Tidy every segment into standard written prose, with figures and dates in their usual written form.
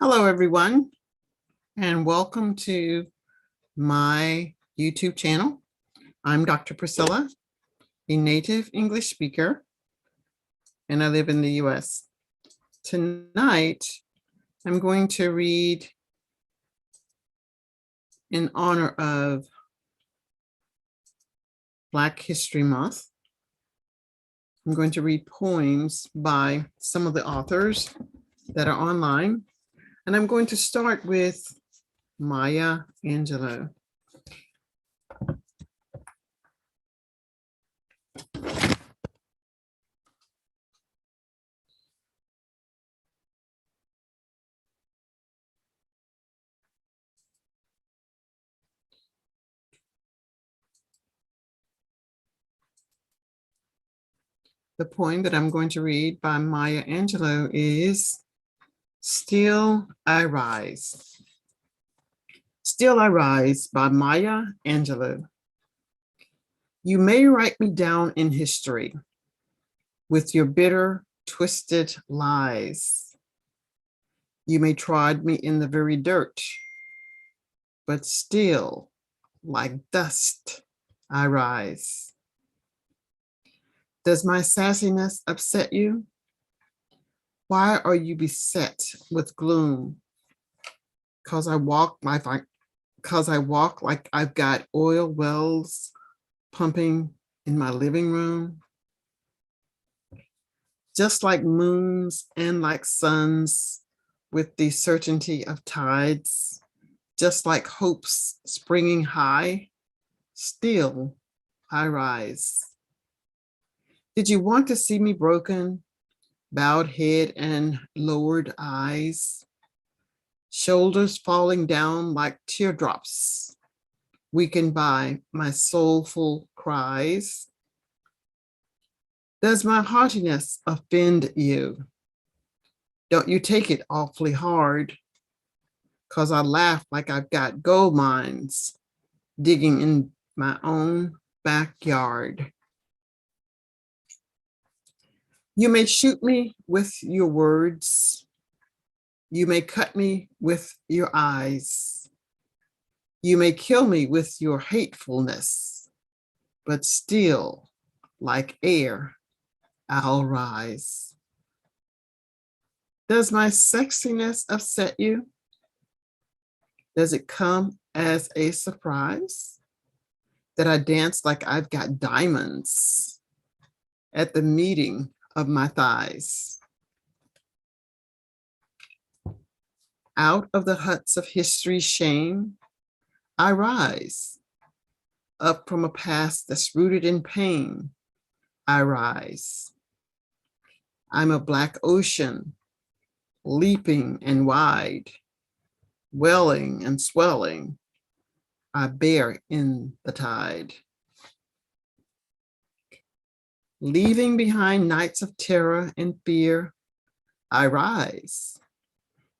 Hello, everyone, and welcome to my YouTube channel. I'm Dr. Priscilla, a native English speaker, and I live in the US. Tonight, I'm going to read in honor of Black History Month. I'm going to read poems by some of the authors that are online, and I'm going to start with Maya Angelou. The poem that I'm going to read by Maya Angelou is Still I Rise. Still I Rise by Maya Angelou. You may write me down in history with your bitter, twisted lies. You may trod me in the very dirt, but still, like dust, I rise. Does my sassiness upset you? Why are you beset with gloom? Because I walk like I've got oil wells pumping in my living room. Just like moons and like suns with the certainty of tides, just like hopes springing high, still I rise. Did you want to see me broken, bowed head and lowered eyes, shoulders falling down like teardrops, weakened by my soulful cries? Does my haughtiness offend you? Don't you take it awfully hard, 'cause I laugh like I've got gold mines digging in my own backyard. You may shoot me with your words. You may cut me with your eyes. You may kill me with your hatefulness, but still, like air, I'll rise. Does my sexiness upset you? Does it come as a surprise that I dance like I've got diamonds at the meeting of my thighs? Out of the huts of history's shame, I rise. Up from a past that's rooted in pain, I rise. I'm a black ocean, leaping and wide, welling and swelling, I bear in the tide. Leaving behind nights of terror and fear, I rise.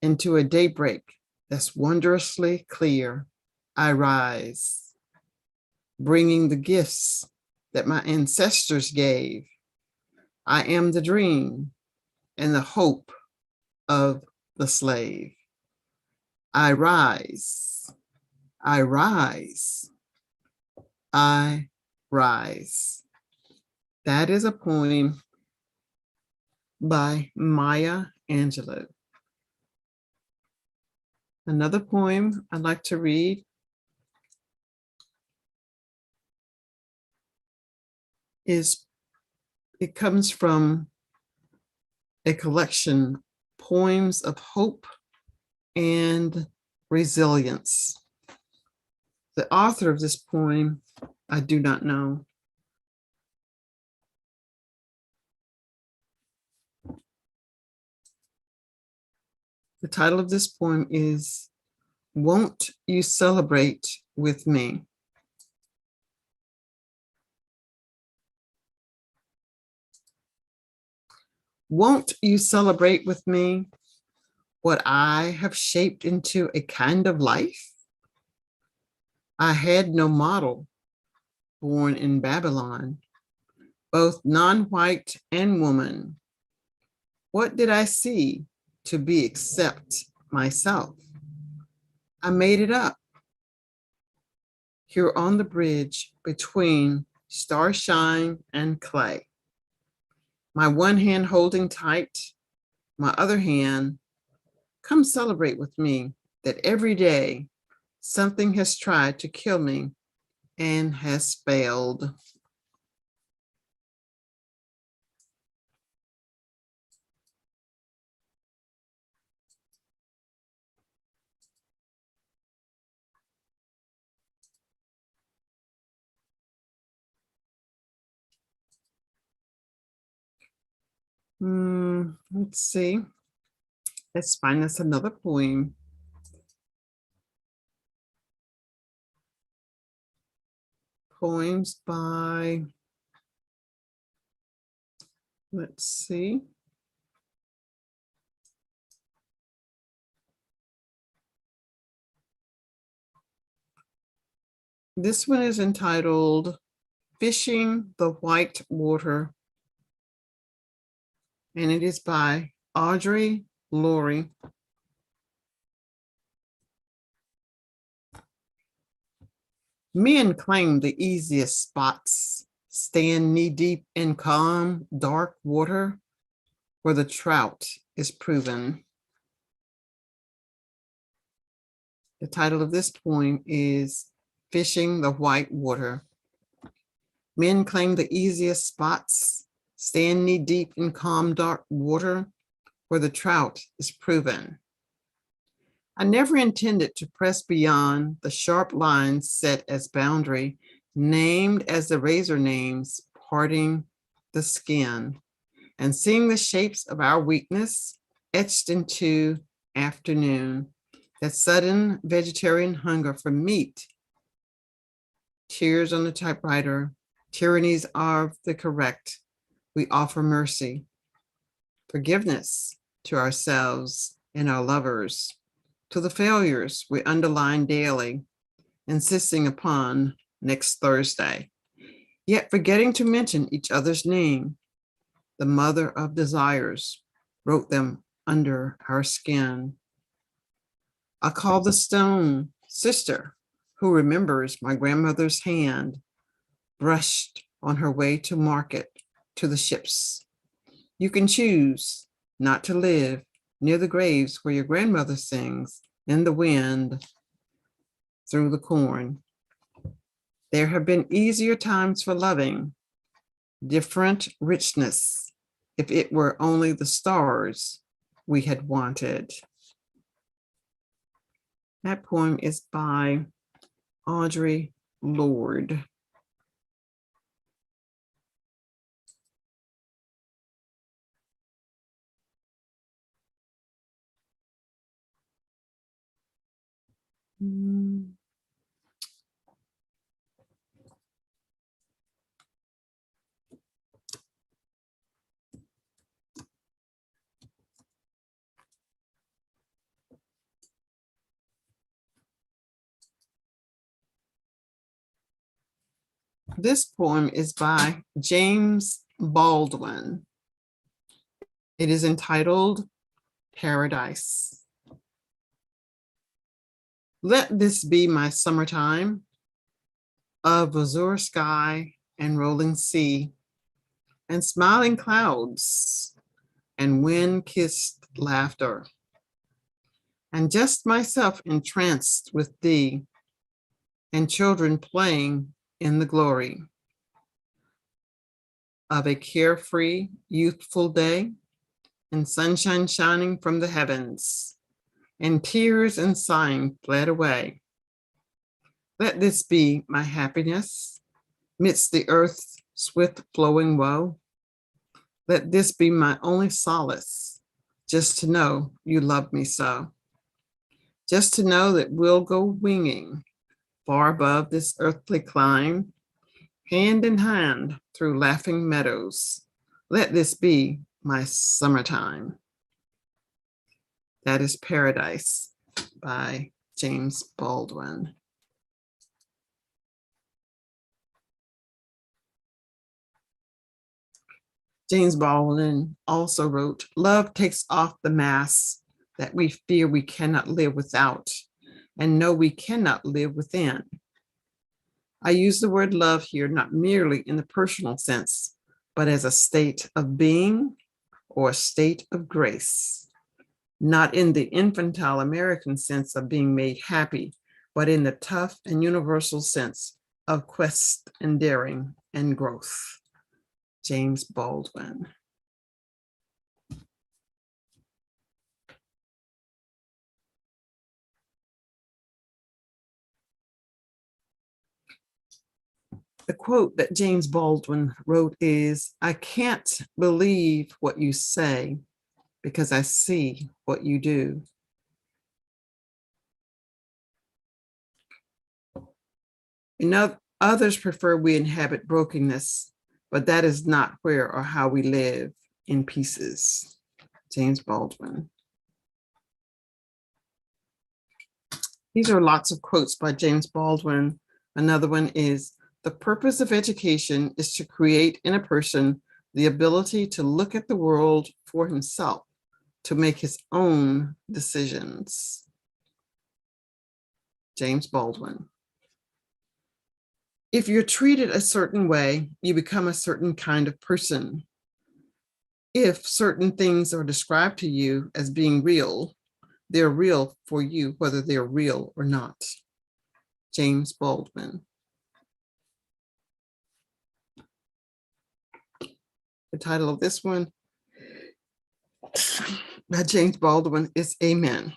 Into a daybreak that's wondrously clear, I rise. Bringing the gifts that my ancestors gave. I am the dream and the hope of the slave. I rise, I rise, I rise. That is a poem by Maya Angelou. Another poem I'd like to read it comes from a collection, Poems of Hope and Resilience. The author of this poem, I do not know. The title of this poem is Won't You Celebrate with Me? Won't you celebrate with me what I have shaped into a kind of life? I had no model born in Babylon, both non-white and woman. What did I see to be except myself. I made it up here on the bridge between starshine and clay. My one hand holding tight, my other hand, come celebrate with me that every day something has tried to kill me and has failed. Let's see. Let's find us another poem. Poems by, let's see. This one is entitled Fishing the White Water, and it is by Audrey Laurie. Men claim the easiest spots, stand knee-deep in calm, dark water where the trout is proven. The title of this poem is Fishing the White Water. Men claim the easiest spots, stand knee-deep in calm, dark water where the trout is proven. I never intended to press beyond the sharp lines set as boundary, named as the razor names, parting the skin, and seeing the shapes of our weakness etched into afternoon, that sudden vegetarian hunger for meat, tears on the typewriter, tyrannies of the correct, we offer mercy, forgiveness to ourselves and our lovers, to the failures we underline daily, insisting upon next Thursday, yet forgetting to mention each other's name. The mother of desires wrote them under our skin. I call the stone sister, who remembers my grandmother's hand brushed on her way to market, to the ships. You can choose not to live near the graves where your grandmother sings in the wind through the corn. There have been easier times for loving, different richness, if it were only the stars we had wanted. That poem is by Audrey Lorde. This poem is by James Baldwin. It is entitled Paradise. Let this be my summertime of azure sky and rolling sea and smiling clouds and wind-kissed laughter, and just myself entranced with thee and children playing in the glory of a carefree, youthful day and sunshine shining from the heavens and tears and sighing fled away. Let this be my happiness midst the earth's swift flowing woe. Let this be my only solace, just to know you love me so. Just to know that we'll go winging far above this earthly climb, hand in hand through laughing meadows. Let this be my summertime. That is Paradise by James Baldwin. James Baldwin also wrote, love takes off the mask that we fear we cannot live without and know we cannot live within. I use the word love here not merely in the personal sense, but as a state of being or a state of grace, not in the infantile American sense of being made happy, but in the tough and universal sense of quest and daring and growth. James Baldwin. The quote that James Baldwin wrote is, "I can't believe what you say because I see what you do." Others prefer we inhabit brokenness, but that is not where or how we live in pieces. James Baldwin. These are lots of quotes by James Baldwin. Another one is, "The purpose of education is to create in a person the ability to look at the world for himself, to make his own decisions." James Baldwin. If you're treated a certain way, you become a certain kind of person. If certain things are described to you as being real, they're real for you, whether they're real or not. James Baldwin. The title of this one by James Baldwin is Amen.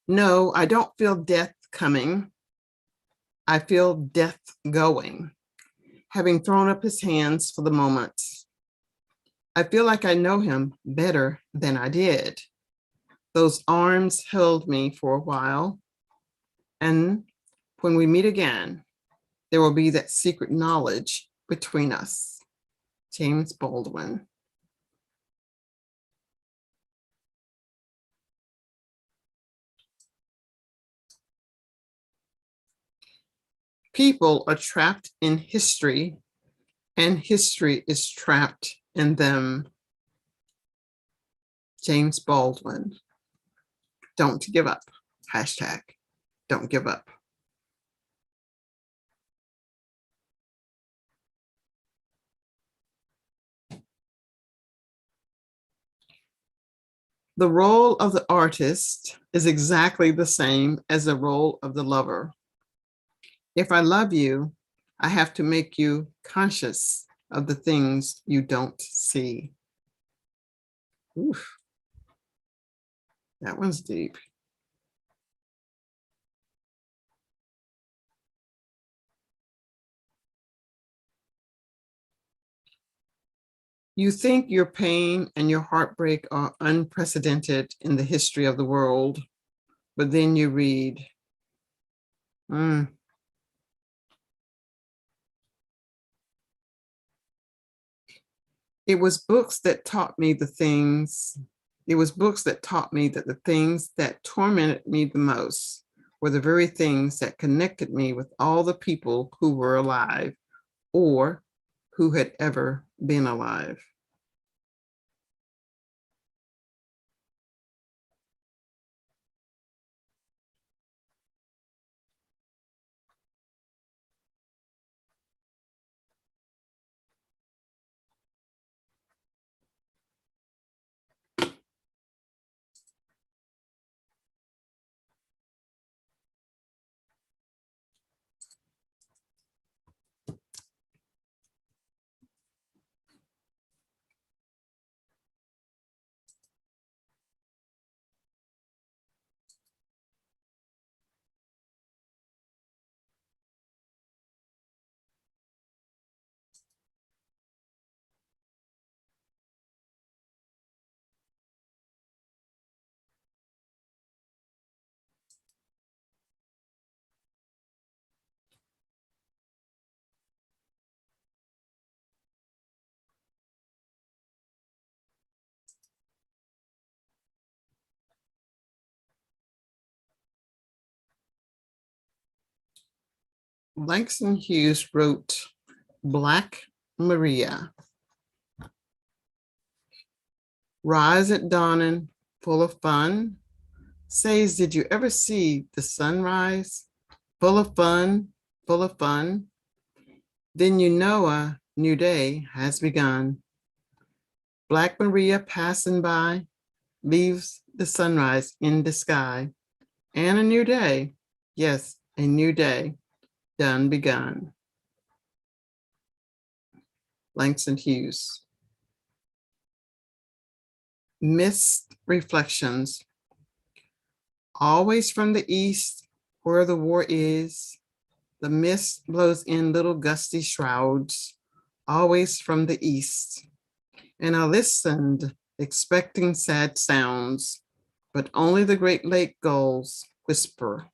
No, I don't feel death coming. I feel death going, having thrown up his hands for the moment. I feel like I know him better than I did. Those arms held me for a while, and when we meet again, there will be that secret knowledge between us. James Baldwin. People are trapped in history, and history is trapped in them. James Baldwin. Don't give up. Hashtag don't give up. The role of the artist is exactly the same as the role of the lover. If I love you, I have to make you conscious of the things you don't see. Oof, that one's deep. You think your pain and your heartbreak are unprecedented in the history of the world, but then you read, It was books that taught me the things, it was books that taught me that the things that tormented me the most were the very things that connected me with all the people who were alive or who had ever been alive. Langston Hughes wrote Black Maria. Rise at dawning, full of fun. Says, did you ever see the sunrise? Full of fun, full of fun. Then you know a new day has begun. Black Maria passing by leaves the sunrise in the sky. And a new day, yes, a new day done begun. Langston Hughes. Mist reflections. Always from the east, where the war is, the mist blows in little gusty shrouds, always from the east. And I listened, expecting sad sounds, but only the Great Lake gulls whisper,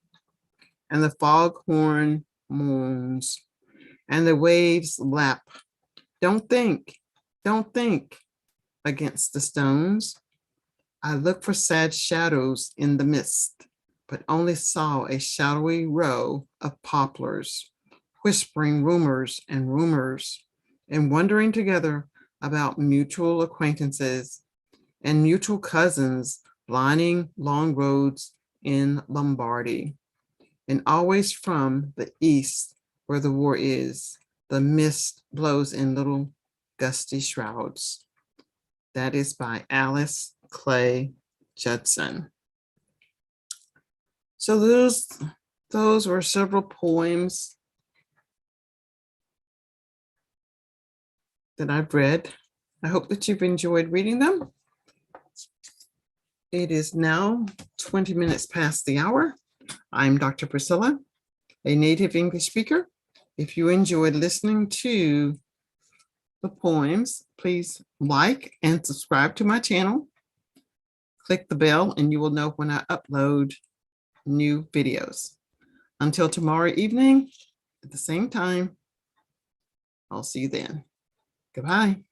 and the foghorn moans, and the waves lap. Don't think, against the stones. I looked for sad shadows in the mist, but only saw a shadowy row of poplars, whispering rumors, and wondering together about mutual acquaintances and mutual cousins lining long roads in Lombardy. And always from the east, where the war is, the mist blows in little gusty shrouds. That is by Alice Clay Judson. So those were several poems that I've read. I hope that you've enjoyed reading them. It is now 20 minutes past the hour. I'm Dr. Priscilla, a native English speaker. If you enjoyed listening to the poems, please like and subscribe to my channel. Click the bell and you will know when I upload new videos. Until tomorrow evening at the same time, I'll see you then. Goodbye.